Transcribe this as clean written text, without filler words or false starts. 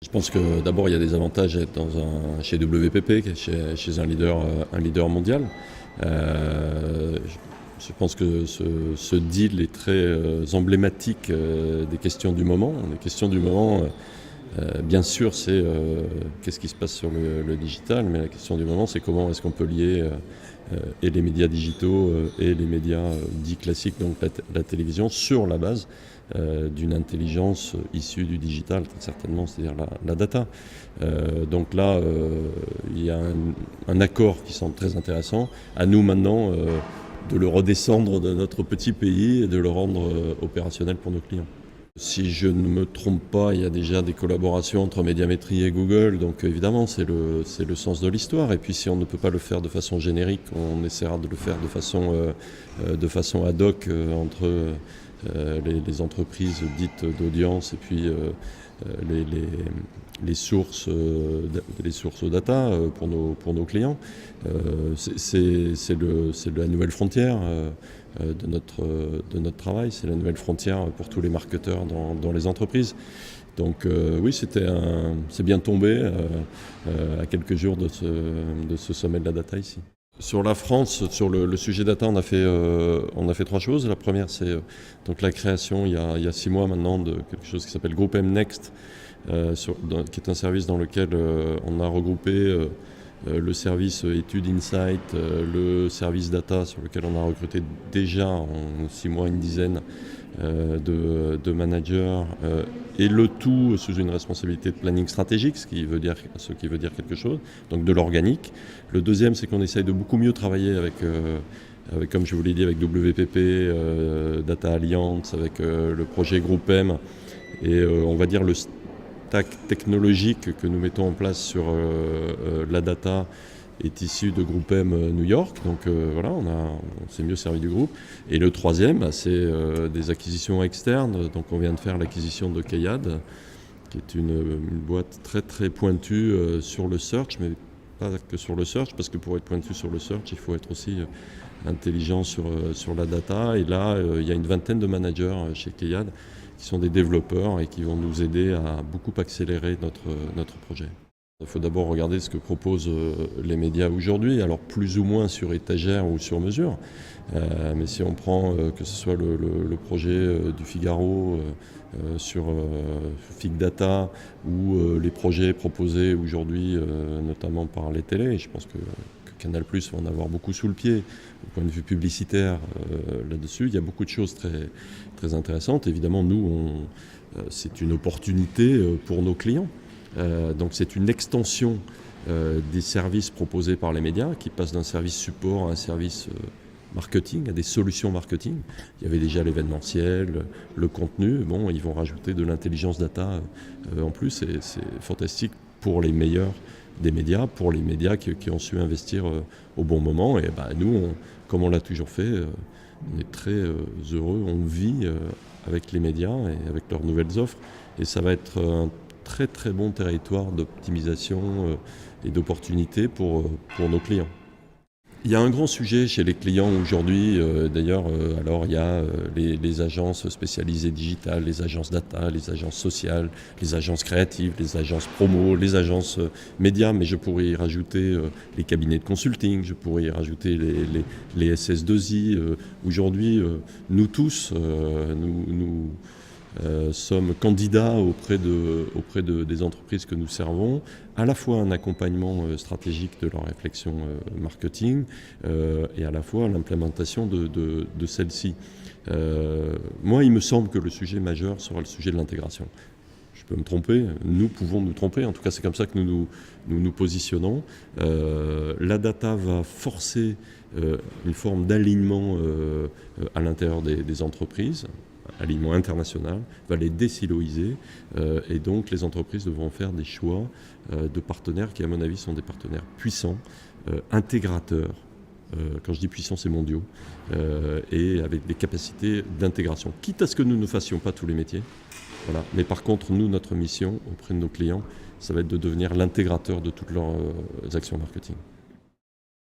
Je pense que d'abord il y a des avantages à être chez WPP, chez un leader mondial. Je pense que ce deal est très emblématique des questions du moment. Les questions du moment, bien sûr, c'est qu'est-ce qui se passe sur le digital, mais la question du moment, c'est comment est-ce qu'on peut lier et les médias digitaux et les médias dits classiques, donc la télévision, sur la base d'une intelligence issue du digital, très certainement, c'est-à-dire la data. Donc là, il y a un accord qui semble très intéressant. À nous maintenant de le redescendre de notre petit pays et de le rendre opérationnel pour nos clients. Si je ne me trompe pas, il y a déjà des collaborations entre Médiamétrie et Google, donc évidemment c'est le sens de l'histoire. Et puis si on ne peut pas le faire de façon générique, on essaiera de le faire de façon ad hoc entre les entreprises dites d'audience et puis les sources data pour nos clients. C'est la nouvelle frontière de notre travail, c'est la nouvelle frontière pour tous les marketeurs dans les entreprises. Donc oui, c'est bien tombé à quelques jours de ce sommet de la data ici. Sur la France, sur le sujet data, on a fait trois choses. La première, c'est donc la création il y a 6 mois maintenant de quelque chose qui s'appelle Groupe M Next, qui est un service dans lequel on a regroupé le service études insight, le service data sur lequel on a recruté déjà en 6 mois une dizaine de managers, et le tout sous une responsabilité de planning stratégique, ce qui veut dire quelque chose, donc de l'organique. Le deuxième, c'est qu'on essaye de beaucoup mieux travailler avec comme je vous l'ai dit, avec WPP, Data Alliance, avec le projet Groupe M, et on va dire le stack technologique que nous mettons en place sur la data est issu de Groupe M New York, donc voilà, on s'est mieux servi du groupe. Et le troisième, c'est des acquisitions externes, donc on vient de faire l'acquisition de Kayad, qui est une boîte très très pointue sur le search, mais pas que sur le search, parce que pour être pointu sur le search, il faut être aussi intelligent sur la data. Et là, il y a une vingtaine de managers chez Kayad qui sont des développeurs et qui vont nous aider à beaucoup accélérer notre projet. Il faut d'abord regarder ce que proposent les médias aujourd'hui, alors plus ou moins sur étagère ou sur mesure. Mais si on prend que ce soit le projet du Figaro sur Fig Data ou les projets proposés aujourd'hui notamment par les télés, je pense que Canal+ va en avoir beaucoup sous le pied au point de vue publicitaire là-dessus. Il y a beaucoup de choses très, très intéressantes. Évidemment, nous, c'est une opportunité pour nos clients. Donc c'est une extension des services proposés par les médias qui passent d'un service support à un service marketing, à des solutions marketing. Il y avait déjà l'événementiel, le contenu. Bon, ils vont rajouter de l'intelligence data en plus, et c'est fantastique pour les meilleurs des médias, pour les médias qui ont su investir au bon moment. Et nous, comme on l'a toujours fait, on est très heureux, on vit avec les médias et avec leurs nouvelles offres. Et ça va être un très très bon territoire d'optimisation et d'opportunités pour nos clients. Il y a un grand sujet chez les clients aujourd'hui, d'ailleurs, alors il y a les agences spécialisées digitales, les agences data, les agences sociales, les agences créatives, les agences promo, les agences médias, mais je pourrais y rajouter les cabinets de consulting, je pourrais y rajouter les SS2I. Aujourd'hui, nous tous, nous sommes candidats auprès des entreprises que nous servons, à la fois un accompagnement stratégique de leur réflexion marketing et à la fois l'implémentation de celle-ci. Moi, il me semble que le sujet majeur sera le sujet de l'intégration. Je peux me tromper, nous pouvons nous tromper, en tout cas c'est comme ça que nous positionnons. La data va forcer une forme d'alignement à l'intérieur des entreprises, alignement international, va les désiloiser et donc les entreprises devront faire des choix de partenaires qui, à mon avis, sont des partenaires puissants, intégrateurs. Quand je dis puissants, c'est mondiaux, et avec des capacités d'intégration. Quitte à ce que nous ne fassions pas tous les métiers. Voilà. Mais par contre, nous, notre mission auprès de nos clients, ça va être de devenir l'intégrateur de toutes leurs actions marketing.